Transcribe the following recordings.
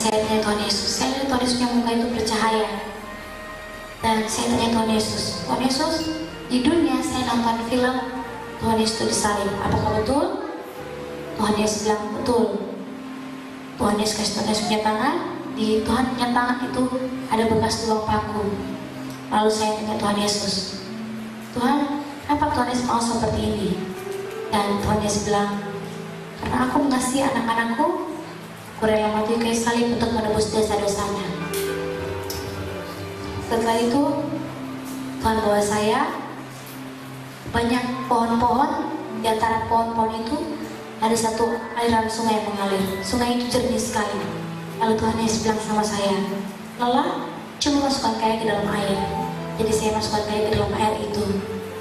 saya tanya Tuhan Yesus. Saya lihat Tuhan Yesus yang muka itu bercahaya. Dan saya tanya Tuhan Yesus, Tuhan Yesus, di dunia saya nonton film Tuhan Yesus itu disalib. Apakah betul? Tuhan Yesus bilang betul. Tuhan Yesus kasih Tuhan Yesus punya tangan. Di Tuhan punya tangan itu ada bekas tulang paku. Lalu saya tanya Tuhan Yesus, Tuhan, kenapa Tuhan Yesus mau seperti ini? Dan Tuhan Yesus bilang, karena aku mengasihi anak-anakku, aku rela mati kayu salib untuk menebus dosa-dosanya. Setelah itu, Tuhan bawa saya banyak pohon-pohon. Di antara pohon-pohon itu ada satu aliran sungai yang mengalir. Sungai itu jernih sekali. Lalu Tuhan Yesus bilang sama saya, Lala, cuma masukkan kayu ke dalam air. Jadi saya masukkan kayu ke dalam air itu.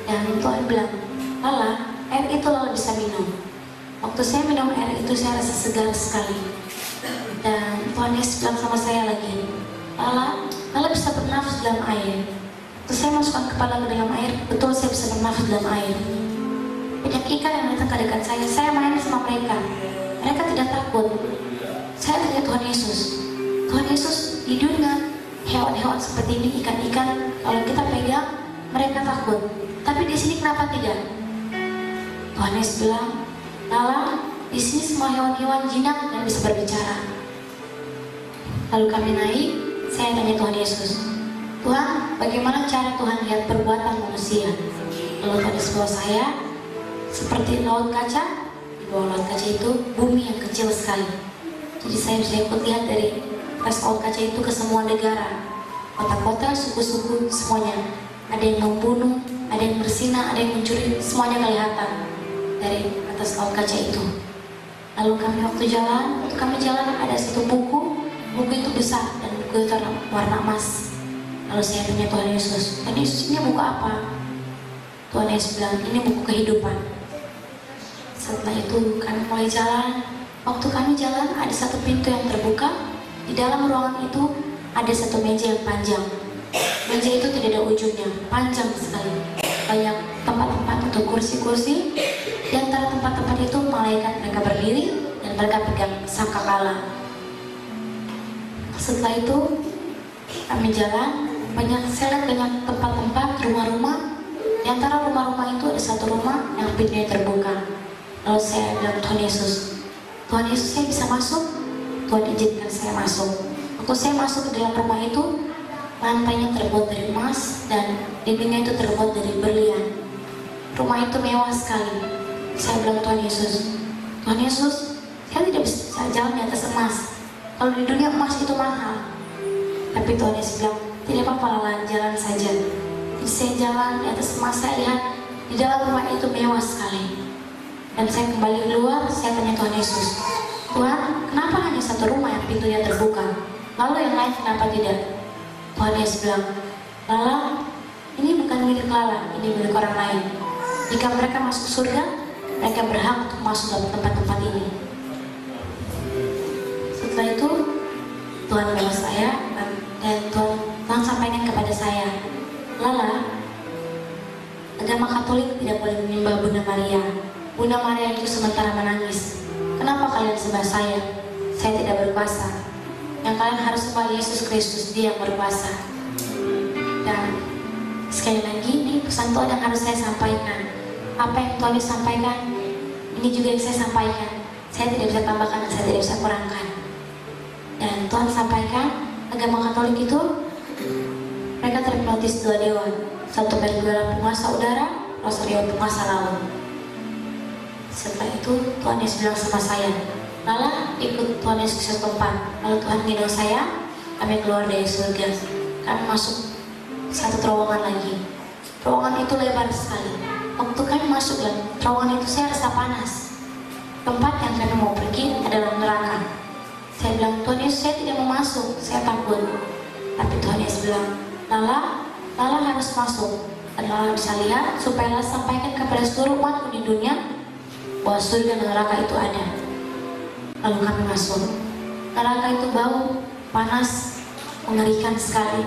Dan Tuhan bilang, Lala, air itu Lala bisa minum. Waktu saya minum air itu saya rasa segar sekali. Dan Tuhan Yesus bilang sama saya lagi, Lala bisa bernafas dalam air. Waktu saya masukkan kepala ke dalam air, betul saya bisa bernafas dalam air. Banyak ikan yang datang ke dekat saya main sama mereka. Mereka tidak takut. Saya tanya Tuhan Yesus, di dunia hewan-hewan seperti ini, ikan-ikan, kalau kita pegang, mereka takut. Tapi di sini kenapa tidak? Tuhan Yesus bilang, Lala, di sini semua hewan-hewan jinak dan bisa berbicara. Lalu kami naik, saya tanya Tuhan Yesus, Tuhan, bagaimana cara Tuhan lihat perbuatan manusia? Lalu Tuhan Yesus bawa saya seperti laut kaca. Di bawah laut kaca itu bumi yang kecil sekali. Jadi saya bisa ikut lihat dari atas laut kaca itu ke semua negara, kota-kota, suku-suku, semuanya. Ada yang membunuh, ada yang bersinah, ada yang mencuri, semuanya kelihatan dari atas laut kaca itu. Lalu waktu kami jalan ada satu buku itu besar dan buku itu warna emas. Lalu saya tanya Tuhan Yesus, ini buku apa? Tuhan Yesus bilang, ini buku kehidupan. Setelah itu kami mulai jalan. Waktu kami jalan ada satu pintu yang terbuka. Di dalam ruangan itu ada satu meja yang panjang. Meja itu tidak ada ujungnya, panjang sekali. Banyak tempat-tempat atau kursi-kursi. Di antara tempat-tempat itu malaikat mereka berdiri dan mereka pegang sangkakala. Setelah itu kami jalan, saya lihat banyak tempat-tempat, rumah-rumah. Di antara rumah-rumah itu ada satu rumah yang pintunya terbuka. Lalu saya bilang Tuhan Yesus, saya bisa masuk? Tuhan izinkan saya masuk. Waktu saya masuk ke dalam rumah itu, lantainya terbuat dari emas dan dindingnya itu terbuat dari berlian. Rumah itu mewah sekali. Saya bilang Tuhan Yesus, saya tidak bisa jalan di atas emas. Kalau di dunia emas itu mahal. Tapi Tuhan Yesus bilang, tidak apa-apa Lala, jalan saja. Jadi saya jalan di atas emas, saya lihat di dalam rumah itu mewah sekali. Dan saya kembali keluar, saya tanya Tuhan Yesus, Tuhan, kenapa hanya satu rumah yang pintunya terbuka? Lalu yang lain kenapa tidak? Tuhan Yesus bilang, Lala, ini bukan milik Lala, ini milik orang lain. Jika mereka masuk surga, mereka berhak untuk masuk dalam tempat-tempat ini. Setelah itu, Tuhan bawa saya dan Tuhan sampaikan kepada saya, Lala, agama Katolik tidak boleh menyembah Bunda Maria. Bunda Maria itu sementara menangis. Kenapa kalian sembah saya? Saya tidak berkuasa. Yang kalian harus sembah Yesus Kristus, Dia yang berkuasa. Dan sekali lagi, ini pesan Tuhan yang harus saya sampaikan. Apa yang Tuhan sampaikan, ini juga yang saya sampaikan. Saya tidak bisa tambahkan dan saya tidak bisa kurangkan. Dan Tuhan sampaikan, agama Katolik itu mereka terhipnotis dua dewa. Satu Mergala penguasa udara, Rosario penguasa laut. Setelah itu Tuhan Yesus bilang sama saya, Lala, ikut Tuhan Yesus ke suatu tempat. Lalu Tuhan gendong saya, kami keluar dari surga. Kami masuk satu terowongan lagi. Terowongan itu lebar sekali. Waktu kami masuk dalam terowongan itu saya rasa panas. Tempat yang kami mau pergi adalah neraka. Saya bilang, Tuhan Yesus, saya tidak mau masuk, saya takut. Tapi Tuhan Yesus bilang, Lala harus masuk. Dan Lala bisa lihat supaya Lala sampaikan kepada seluruh umatku di dunia bahwa surga dan neraka itu ada. Lalu kami masuk. Neraka itu bau, panas, mengerikan sekali.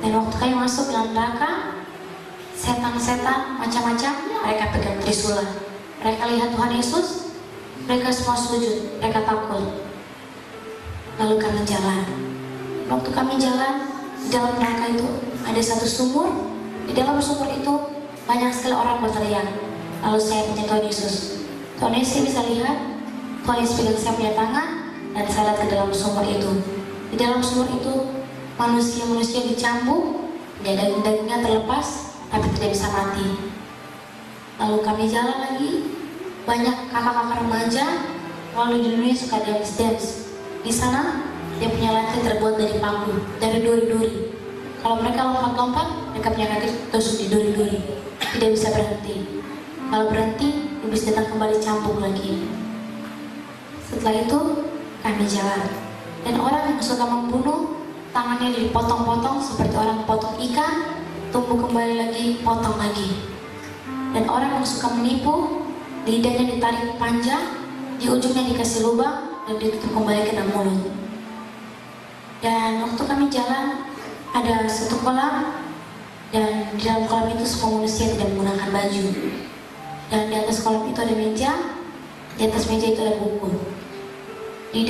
Dan waktu kami masuk dalam neraka, setan-setan macam-macam, mereka pegang trisula. Mereka lihat Tuhan Yesus, mereka semua sujud, mereka takut. Lalu kami jalan. Waktu kami jalan, di dalam neraka itu ada satu sumur. Di dalam sumur itu banyak sekali orang berteriak. Lalu saya punya Tuhan Yesus. Tuhan Yesus bisa lihat, Tuhan Yesus pegang saya punya tangan, dan saya lihat ke dalam sumur itu. Di dalam sumur itu manusia-manusia dicambuk, daging-dagingnya terlepas, tapi tidak bisa mati. Lalu kami jalan lagi, banyak kakak-kakak remaja, lalu di dunia suka dance. Di sana dia punya lantai terbuat dari paku, dari duri-duri. Kalau mereka lompat-lompat, mereka punya kaki tusuk di duri-duri, tidak bisa berhenti. Kalau berhenti, iblis datang kembali cambuk lagi. Setelah itu kami jalan, dan orang yang suka membunuh, tangannya dipotong-potong seperti orang potong ikan, tumbuh kembali lagi, potong lagi. Dan orang yang suka menipu, lidahnya ditarik panjang, di ujungnya dikasih lubang, dan ditutup kembali ke dalam mulut. Dan waktu kami jalan, ada satu kolam, dan di dalam kolam itu semua manusia tidak menggunakan baju. Dan di atas kolam itu ada meja, di atas meja itu ada buku. Di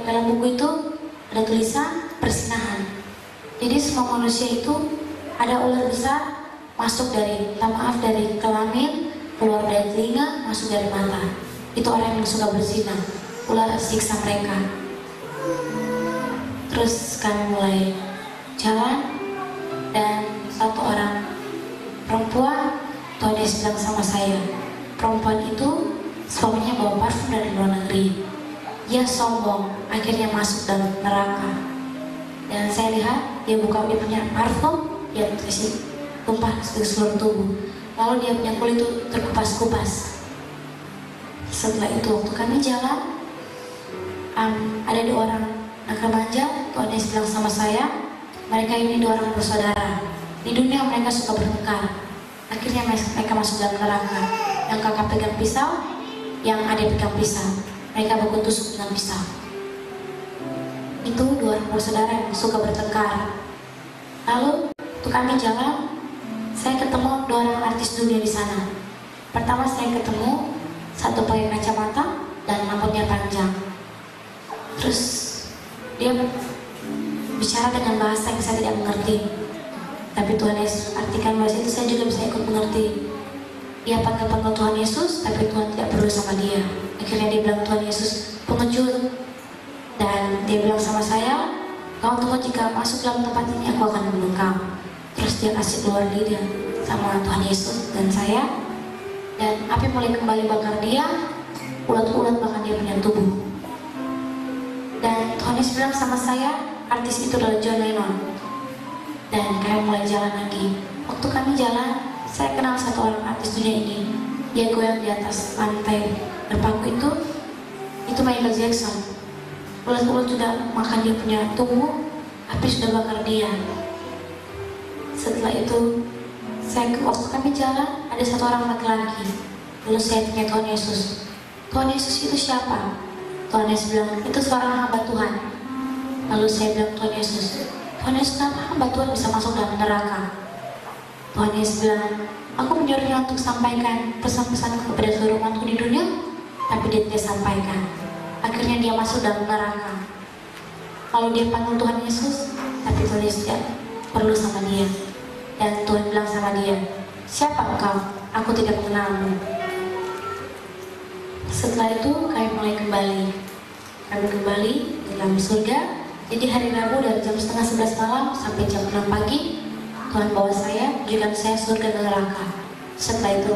dalam buku itu ada tulisan persinahan. Jadi semua manusia itu ada ular besar masuk dari kelamin, keluar dari telinga, masuk dari mata. Itu orang yang suka berzina. Ular siksa mereka. Terus kami mulai jalan, dan satu orang perempuan, Tuhan Yesus bilang sama saya, perempuan itu suaminya bawa parfum dari luar negeri. Dia sombong, akhirnya masuk dalam neraka. Dan saya lihat dia buka, dia punya parfum, dia kasih tumpah ke seluruh tubuh. Lalu dia punya kulit itu terkupas-kupas. Setelah itu waktu kami jalan, ada dua orang anak remaja. Tuhan Yesus bilang sama saya, mereka ini dua orang bersaudara. Di dunia mereka suka bertengkar. Akhirnya mereka masuk dalam neraka. Yang kakak pegang pisau, yang adik pegang pisau. Mereka baku tusuk dengan pisau. Itu dua orang bersaudara yang suka bertengkar. Lalu waktu kami jalan, saya ketemu dua orang artis dunia di sana. Pertama saya ketemu satu pakai kacamata dan rambutnya panjang. Terus dia bicara dengan bahasa yang saya tidak mengerti. Tapi Tuhan Yesus artikan bahasa itu, saya juga bisa ikut mengerti. Dia panggil Tuhan Yesus, tapi Tuhan tidak perlu sama dia. Akhirnya dia bilang, Tuhan Yesus pengecut. Dan dia bilang sama saya, kau tunggu, jika masuk dalam tempat ini aku akan bunuh kau. Terus dia kasih keluar lidah sama Tuhan Yesus dan saya. Dan api mulai kembali bakar dia, ulat-ulat bahkan dia punya tubuh. Dan Tuhan Yesus bilang sama saya, artis itu adalah John Lennon. Dan kami mulai jalan lagi. Waktu kami jalan, saya kenal satu orang artis dunia ini. Dia goyang di atas lantai berpaku itu Michael Jackson. Ulat-ulat sudah makan dia punya tubuh, api sudah bakar dia. Setelah itu, waktu kami jalan, ada satu orang laki-laki. Lalu saya tanya Tuhan Yesus, Tuhan Yesus itu siapa? Tuhan Yesus bilang, itu seorang hamba Tuhan. Lalu saya bilang, Tuhan Yesus, kenapa hamba Tuhan bisa masuk dalam neraka? Tuhan Yesus bilang, aku menyuruhnya untuk sampaikan pesan-pesan kepada seluruh umatku di dunia, tapi dia tidak sampaikan. Akhirnya dia masuk dalam neraka. Lalu dia panggil Tuhan Yesus, tapi Tuhan Yesus tidak perlu sama dia. Dan Tuhan bilang sama dia, siapa engkau? Aku tidak mengenalmu. Setelah itu kami mulai kembali. Kami kembali di dalam surga. Jadi hari Rabu dari jam 10:30 malam sampai jam 6 pagi, Tuhan bawa saya, menunjukkan saya surga dan neraka. Setelah itu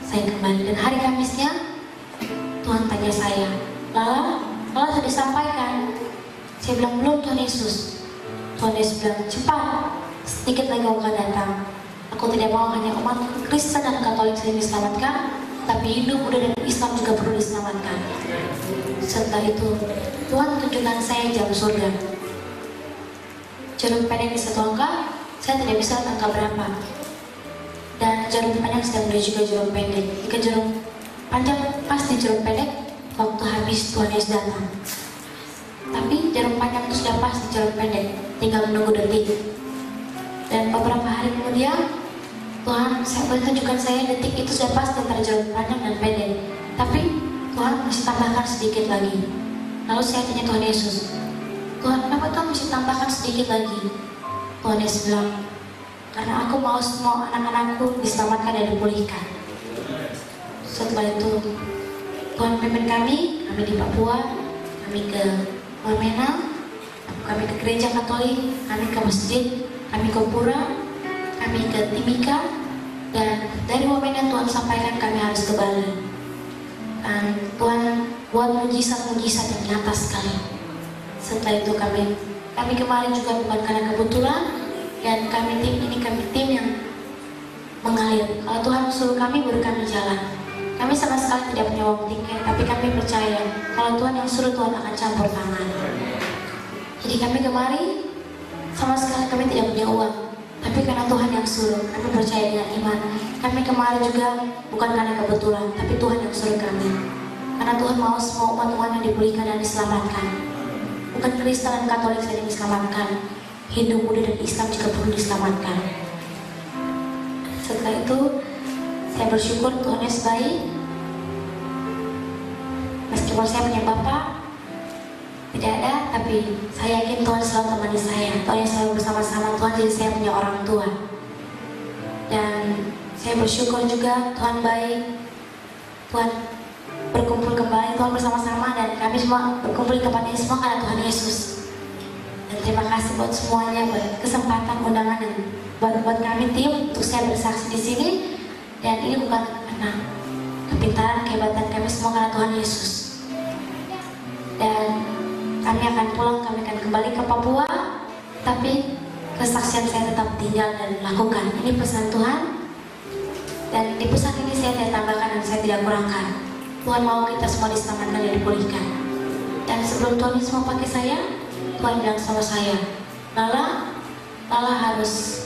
saya kembali, dan hari Kamisnya Tuhan tanya saya, Lala sudah disampaikan? Saya bilang belum Tuhan Yesus. Tuhan Yesus bilang, cepat, sedikit lagi aku akan datang. Aku tidak mau hanya umat Kristen dan Katolik saja diselamatkan, tapi Hindu, Buddha dan Islam juga perlu diselamatkan. Setelah itu Tuhan tunjukkan saya jam surga. Jarum pendek di satu angka, saya tidak bisa angka berapa. Dan jarum panjang sedang menuju ke jarum pendek. Jika jarum panjang pas di jarum pendek, waktu habis Tuhan Yesus datang. Tapi jarum panjang itu sudah pas di jarum pendek, tinggal menunggu detik. Dan beberapa hari kemudian, Tuhan tunjukkan saya detik itu sudah pas antara jarum panjang dan pendek. Tapi Tuhan masih tambahkan sedikit lagi. Lalu saya tanya Tuhan Yesus, Tuhan, kenapa Tuhan mesti tambahkan sedikit lagi? Tuhan Yesus bilang, karena aku mau semua anak-anakku diselamatkan dan dipulihkan. Setelah itu Tuhan pimpin kami di Papua, kami ke Wamena, kami ke gereja Katolik, kami ke masjid, kami ke pura, kami ke Timika, dan dari Wamena Tuhan sampaikan kami harus ke Bali. Dan Tuhan buat mujizat-mujizat yang nyata sekali. Setelah itu kami kemarin juga bukan karena kebetulan, dan kami tim yang mengalir. Kalau Tuhan suruh kami, baru kami jalan. Kami sama sekali tidak punya uang tiket, tapi kami percaya kalau Tuhan yang suruh, Tuhan akan campur tangan. Jadi kami kemari, sama sekali kami tidak punya uang, tapi karena Tuhan yang suruh, kami percaya dengan iman. Kami kemari juga bukan karena kebetulan, tapi Tuhan yang suruh kami. Karena Tuhan mau semua umat Tuhan yang dipulihkan dan diselamatkan. Bukan Kristen dan Katolik saja yang diselamatkan, Hindu, Buddha, dan Islam juga perlu diselamatkan. Setelah itu, saya bersyukur Tuhan Yesus baik. Meskipun saya punya bapak tidak ada, tapi saya yakin Tuhan selalu temani saya. Tuhan selalu bersama-sama Tuhan, jadi saya punya orang tua. Dan saya bersyukur juga Tuhan baik. Tuhan berkumpul kembali, Tuhan bersama-sama, dan kami semua berkumpul di tempat ini semua karena Tuhan Yesus. Dan terima kasih buat semuanya, buat kesempatan undangan dan buat kami tim untuk saya bersaksi di sini. Dan ini bukan karena kepintaran, kehebatan kami semua, karena Tuhan Yesus. Dan kami akan pulang, kami akan kembali ke Papua, tapi kesaksian saya tetap tinggal dan lakukan. Ini pesan Tuhan, dan di pesan ini saya tidak tambahkan dan saya tidak kurangkan. Tuhan mau kita semua diselamatkan dan dipulihkan. Dan sebelum Tuhan Yesus mau pakai saya, Tuhan bilang sama saya, Lala harus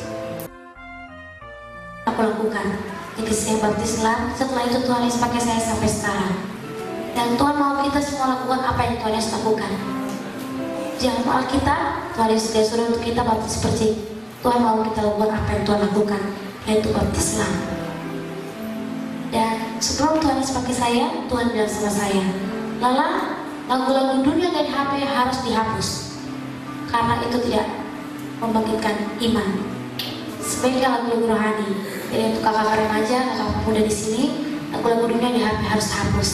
aku lakukan. Jadi saya baptislah, setelah itu Tuhan Yesus pakai saya sampai sekarang. Dan Tuhan mau kita semua lakukan apa yang Tuhan Yesus lakukan. Jangan Alkitab, Tuhan Yesus dia suruh untuk kita baptis seperti Tuhan mau kita lakukan apa yang Tuhan lakukan, yaitu baptislah. Dan sebelum Tuhan Yesus pakai saya, Tuhan bilang sama saya, Lala, lagu-lagu dunia dan HP harus dihapus, karena itu tidak membangkitkan iman. Sebaiknya lagu-lagu rohani. Jadi untuk kakak remaja, kakak muda di sini, lagu-lagu dunia di HP harus hapus.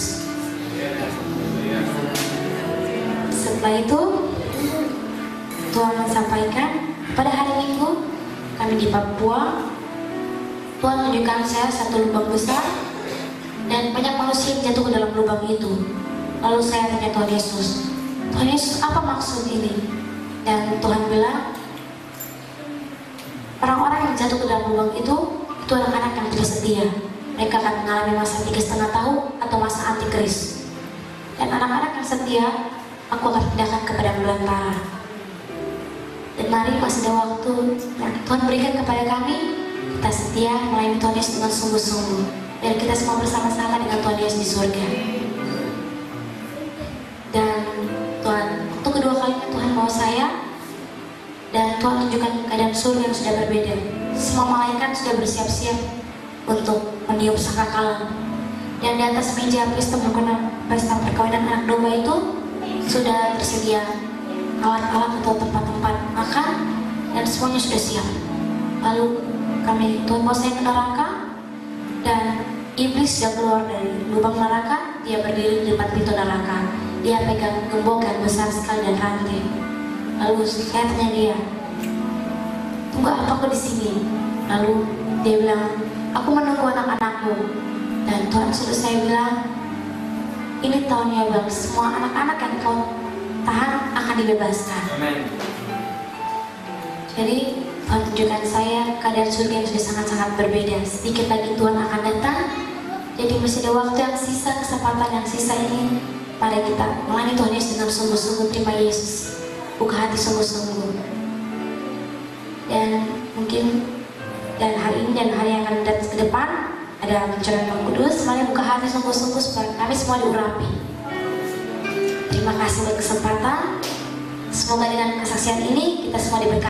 Setelah itu, Tuhan menyampaikan pada hari Minggu kami di Papua, Tuhan menunjukkan saya satu lubang besar dan banyak manusia yang jatuh ke dalam lubang itu. Lalu saya tanya Tuhan Yesus, apa maksud ini? Dan Tuhan bilang, orang-orang yang jatuh ke dalam lubang itu anak-anak yang tidak setia. Mereka akan mengalami masa 3,5 tahun atau masa antikris. Dan anak-anak yang setia, aku akan pindahkan kepada belantara. Dan mari masih ada waktu yang Tuhan berikan kepada kami, kita setia melayani Tuhan Yesus dengan sungguh-sungguh. Dan kita semua bersama-sama dengan Tuhan Yesus di surga. Dan Tuhan, untuk kedua kalinya Tuhan mau saya, dan Tuhan tunjukkan keadaan surga yang sudah berbeda. Semua malaikat sudah bersiap-siap untuk meniup sangkakala. Dan di atas meja pesta perkawinan anak domba itu sudah tersedia alat-alat atau tempat-tempat makan, dan semuanya sudah siap. Lalu Tuhan bawa saya ke neraka, dan iblis sudah keluar dari lubang neraka. Dia berdiri di depan pintu neraka. Dia pegang gembok yang besar sekali dan rantai. Lalu saya tanya dia, tunggu apa kau di sini? Lalu dia bilang, aku menunggu anak-anakku. Dan Tuhan suruh saya bilang, ini tahunnya Bang, semua anak-anak yang kau tahan akan dibebaskan. Amen. Jadi Tuhan tunjukkan saya keadaan surga yang sudah sangat-sangat berbeda. Sedikit lagi Tuhan akan datang. Jadi masih ada waktu yang sisa, kesempatan yang sisa ini pada kita melayani Tuhan Yesus dengan sungguh-sungguh. Terima Yesus, buka hati sungguh-sungguh. Dan mungkin dan hari ini dan hari yang akan datang ke depan ada pencurahan Roh Kudus. Mari buka hati sungguh-sungguh supaya kami semua diurapi. Terima kasih buat kesempatan. Semoga dengan kesaksian ini kita semua diberkati.